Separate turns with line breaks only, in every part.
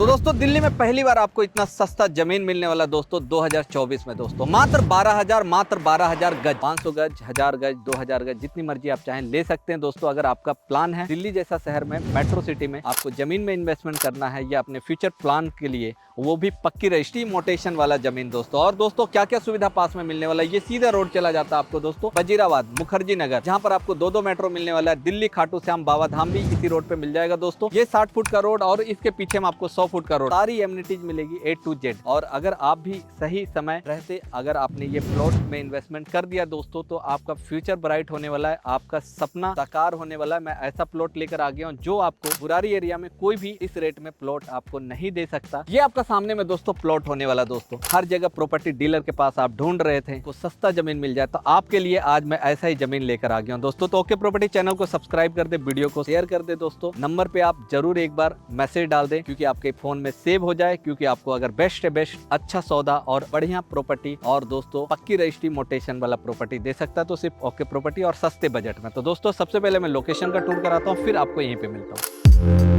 दोस्तों दिल्ली में पहली बार आपको इतना सस्ता जमीन मिलने वाला दोस्तों 2024 में दोस्तों मात्र 12,000 गज, 500 गज, 1000 गज, 2000 गज, जितनी मर्जी आप चाहें ले सकते हैं दोस्तों। अगर आपका प्लान है दिल्ली जैसा शहर में, मेट्रो सिटी में आपको जमीन में इन्वेस्टमेंट करना है या अपने फ्यूचर प्लान के लिए, वो भी पक्की रजिस्ट्री मोटेशन वाला जमीन दोस्तों। और दोस्तों क्या क्या सुविधा पास में मिलने वाला है, ये सीधा रोड चला जाता है आपको दोस्तों वजीराबाद, मुखर्जी नगर, जहाँ पर आपको दो मेट्रो मिलने वाला है। दिल्ली खाटू श्याम बाबा धाम भी इसी रोड पे मिल जाएगा दोस्तों। ये 60 फुट का रोड और इसके पीछे में आपको 100 फुट का रोड, सारी एमिनिटीज मिलेगी A to Z। और अगर आप भी सही समय रहते अगर आपने ये प्लॉट में इन्वेस्टमेंट कर दिया दोस्तों, तो आपका फ्यूचर ब्राइट होने वाला है, आपका सपना साकार होने वाला है। मैं ऐसा प्लॉट लेकर आ गया हूँ जो आपको बुरारी एरिया में कोई भी इस रेट में प्लॉट आपको नहीं दे सकता। ये आपका सामने में दोस्तों प्लॉट होने वाला दोस्तों। हर जगह प्रॉपर्टी डीलर के पास आप ढूंढ रहे थे तो सस्ता जमीन मिल जाए, तो आपके लिए आज मैं ऐसा ही जमीन लेकर आ गया हूँ दोस्तों। तो ओके प्रॉपर्टी चैनल को सब्सक्राइब कर दे, वीडियो को शेयर कर दे दोस्तों। नंबर पे आप जरूर एक बार मैसेज डाल दें क्योंकि आपके फोन में सेव हो जाए, क्योंकि आपको अगर बेस्ट है बेस्ट अच्छा सौदा और बढ़िया प्रॉपर्टी और दोस्तों पक्की रजिस्ट्री मोटेशन वाला प्रॉपर्टी दे सकता है तो सिर्फ ओके प्रॉपर्टी और सस्ते बजट में। तो दोस्तों सबसे पहले मैं लोकेशन का टूर कराता हूँ, फिर आपको यहीं पे मिलता हूँ।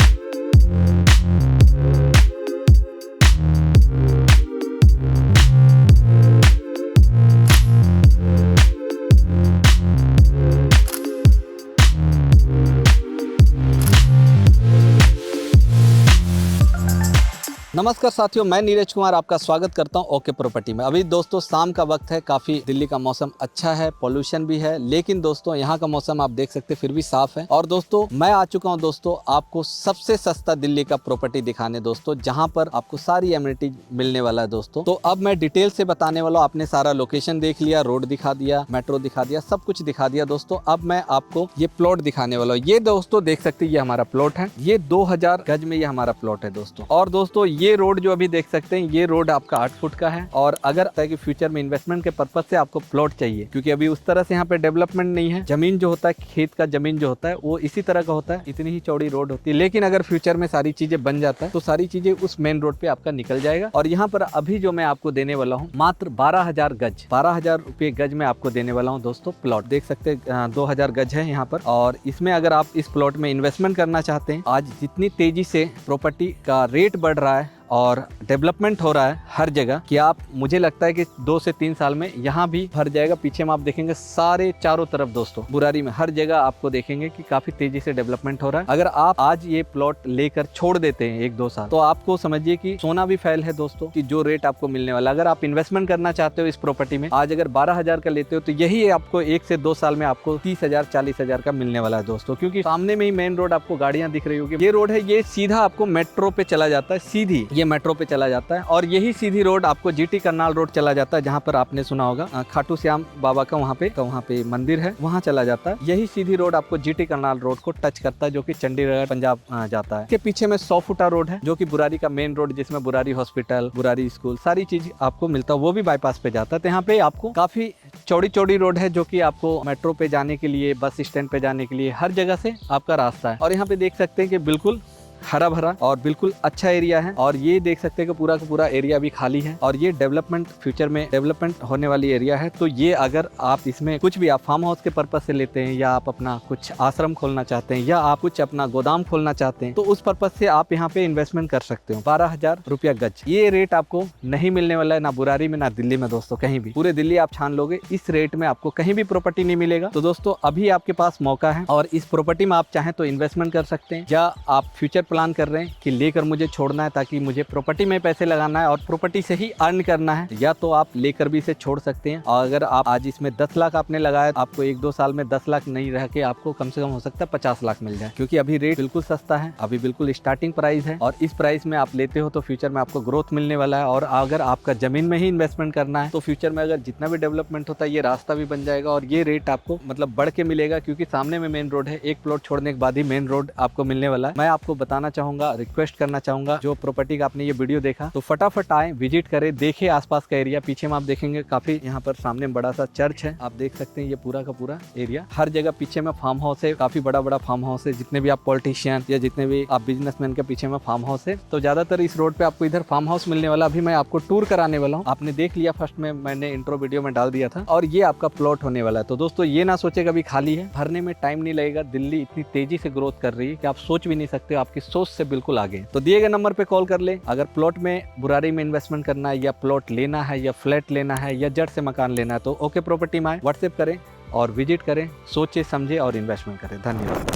नमस्कार साथियों, मैं नीरज कुमार आपका स्वागत करता हूं ओके प्रॉपर्टी में। अभी दोस्तों शाम का वक्त है, काफ़ी दिल्ली का मौसम अच्छा है, पॉल्यूशन भी है, लेकिन दोस्तों यहाँ का मौसम आप देख सकते हैं फिर भी साफ है। और दोस्तों मैं आ चुका हूँ दोस्तों आपको सबसे सस्ता दिल्ली का प्रॉपर्टी दिखाने दोस्तों, जहाँ पर आपको सारी एमिनिटीज मिलने वाला है दोस्तों। तो अब मैं डिटेल से बताने वाला हूँ। आपने सारा लोकेशन देख लिया, रोड दिखा दिया, मेट्रो दिखा दिया, सब कुछ दिखा दिया दोस्तों। अब मैं आपको ये प्लॉट दिखाने वाला हूँ। ये दोस्तों देख सकते हैं ये हमारा प्लॉट है, ये 2000 गज में ये हमारा प्लॉट है दोस्तों। और दोस्तों ये रोड जो अभी देख सकते हैं ये रोड आपका 8 फुट का है। और अगर कि फ्यूचर में इन्वेस्टमेंट के पर्पज से आपको प्लॉट चाहिए, क्योंकि अभी उस तरह से यहाँ पे डेवलपमेंट नहीं है, जमीन जो होता है खेत का जमीन जो होता है वो इसी तरह का होता है, इतनी ही चौड़ी रोड होती है। लेकिन अगर फ्यूचर में सारी चीजें बन जाता है तो सारी चीजें उस मेन रोड पे आपका निकल जाएगा। और यहाँ पर अभी जो मैं आपको देने वाला हूँ मात्र 12,000 गज, 12,000 रुपये गज में आपको देने वाला हूँ दोस्तों प्लॉट। देख सकते हैं 2000 गज है यहाँ पर। और इसमें अगर आप इस प्लॉट में इन्वेस्टमेंट करना चाहते हैं, आज जितनी तेजी से प्रॉपर्टी का रेट बढ़ रहा है और डेवलपमेंट हो रहा है हर जगह, कि आप मुझे लगता है कि 2 से 3 साल में यहाँ भी भर जाएगा। पीछे में आप देखेंगे सारे चारों तरफ दोस्तों बुरारी में हर जगह आपको देखेंगे कि काफी तेजी से डेवलपमेंट हो रहा है। अगर आप आज ये प्लॉट लेकर छोड़ देते हैं 1-2 साल, तो आपको समझिए कि सोना भी फैल है दोस्तों, कि जो रेट आपको मिलने वाला। अगर आप इन्वेस्टमेंट करना चाहते हो इस प्रॉपर्टी में, आज अगर 12,000 का लेते हो तो यही आपको 1 से 2 साल में आपको 30,000 40,000 का मिलने वाला है दोस्तों। क्योंकि सामने में ही मेन रोड आपको गाड़ियां दिख रही होगी, ये रोड है, ये सीधा आपको मेट्रो पे चला जाता है, सीधी ये मेट्रो पे चला जाता है। और यही सीधी रोड आपको जीटी करनाल रोड चला जाता है, जहाँ पर आपने सुना होगा खाटू श्याम बाबा का वहाँ पे मंदिर है, वहाँ चला जाता है। यही सीधी रोड आपको जीटी करनाल रोड को टच करता है, जो कि चंडीगढ़ पंजाब जाता है। इसके पीछे में 100 फुटा रोड है, जो कि बुरारी का मेन रोड, जिसमें बुरारी हॉस्पिटल, बुरारी स्कूल, सारी चीज आपको मिलता है, वो भी बाईपास पे जाता है। तो यहाँ पे आपको काफी चौड़ी रोड है, जो कि आपको मेट्रो पे जाने के लिए, बस स्टैंड पे जाने के लिए, हर जगह से आपका रास्ता है। और यहाँ पे देख सकते हैं कि बिल्कुल हरा भरा और बिल्कुल अच्छा एरिया है। और ये देख सकते हैं कि पूरा का पूरा एरिया भी खाली है। और ये डेवलपमेंट फ्यूचर में डेवलपमेंट होने वाली एरिया है। तो ये अगर आप इसमें कुछ भी आप फार्म हाउस के पर्पज से लेते हैं, या आप अपना कुछ आश्रम खोलना चाहते हैं, या आप कुछ अपना गोदाम खोलना चाहते हैं, तो उस पर्पज से आप यहाँ पे इन्वेस्टमेंट कर सकते हो। 12,000 रुपया गज, ये रेट आपको नहीं मिलने वाला है ना बुरारी में ना दिल्ली में दोस्तों, कहीं भी। पूरे दिल्ली आप छान लोगे, इस रेट में आपको कहीं भी प्रॉपर्टी नहीं मिलेगा। तो दोस्तों अभी आपके पास मौका है, और इस प्रॉपर्टी में आप चाहें तो इन्वेस्टमेंट कर सकते हैं, या आप फ्यूचर प्लान कर रहे हैं कि लेकर मुझे छोड़ना है ताकि मुझे प्रॉपर्टी में पैसे लगाना है और प्रॉपर्टी से ही अर्न करना है, या तो आप लेकर भी इसे छोड़ सकते हैं। और अगर आप आज इसमें 10 लाख आपने लगाया, आपको 1-2 साल में 10 लाख नहीं रह के आपको कम से कम हो सकता है 50 लाख मिल जाए, क्योंकि अभी रेट बिल्कुल सस्ता है, अभी बिल्कुल स्टार्टिंग प्राइस है। और इस प्राइस में आप लेते हो तो फ्यूचर में आपको ग्रोथ मिलने वाला है। और अगर आपका जमीन में ही इन्वेस्टमेंट करना है तो फ्यूचर में अगर जितना भी डेवलपमेंट होता है, ये रास्ता भी बन जाएगा और ये रेट आपको मतलब बढ़ के मिलेगा, क्योंकि सामने में मेन रोड है। एक प्लॉट छोड़ने के बाद ही मेन रोड आपको मिलने वाला है। मैं आपको बताना चाहूंगा, रिक्वेस्ट करना चाहूंगा, जो प्रॉपर्टी का आपने ये वीडियो देखा तो फटाफट आए, विजिट करें, देखें आसपास का एरिया। पीछे में आप देखेंगे काफी यहाँ पर सामने बड़ा सा चर्च है, आप देख सकते हैं ये पूरा का पूरा एरिया। हर जगह पीछे में फार्म हाउस है, काफी बड़ा बड़ा फार्म हाउस है। जितने भी आप पॉलिटिशियन या जितने भी आप बिजनेसमैन के पीछे में फार्म हाउस है, तो ज्यादातर इस रोड पे आपको इधर फार्म हाउस मिलने वाला। अभी मैं आपको टूर कराने वाला हूँ, आपने देख लिया, फर्स्ट में मैंने इंट्रो वीडियो में डाल दिया था। और ये आपका प्लॉट होने वाला है। तो दोस्तों ये ना सोचे कभी खाली है, भरने में टाइम नहीं लगेगा। दिल्ली इतनी तेजी से ग्रोथ कर रही है कि आप सोच भी नहीं सकते आपकी सोच से बिल्कुल आगे। तो दिए गए नंबर पे कॉल कर ले। अगर प्लॉट में बुराड़ी में इन्वेस्टमेंट करना है, या प्लॉट लेना है, या फ्लैट लेना है, या जड़ से मकान लेना है, तो ओके प्रॉपर्टी में आए, व्हाट्सएप करें और विजिट करें, सोचे समझे और इन्वेस्टमेंट करें। धन्यवाद।